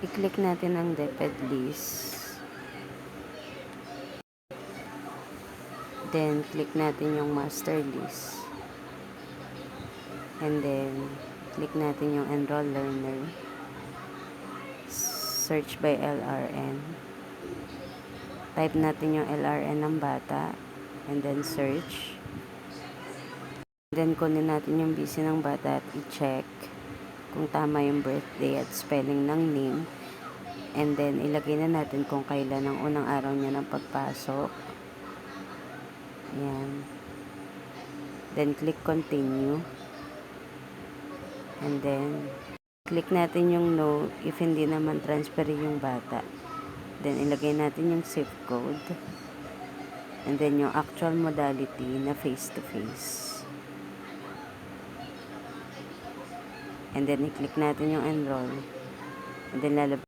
I-click natin ang DepEd list. Then, click natin yung master list. And then, click natin yung enroll learner. Search by LRN. Type natin yung LRN ng bata. And then, search. Then, kunin natin yung BC ng bata at i-check kung tama yung birthday at spelling ng name. And then, ilagay na natin kung kailan ang unang araw niya ng pagpasok. Ayan. Then, click continue. And then, click natin yung no if hindi naman transfer yung bata. Then, ilagay natin yung zip code. And then, yung actual modality na face-to-face. And then, i-click natin yung enroll. And then, lalabas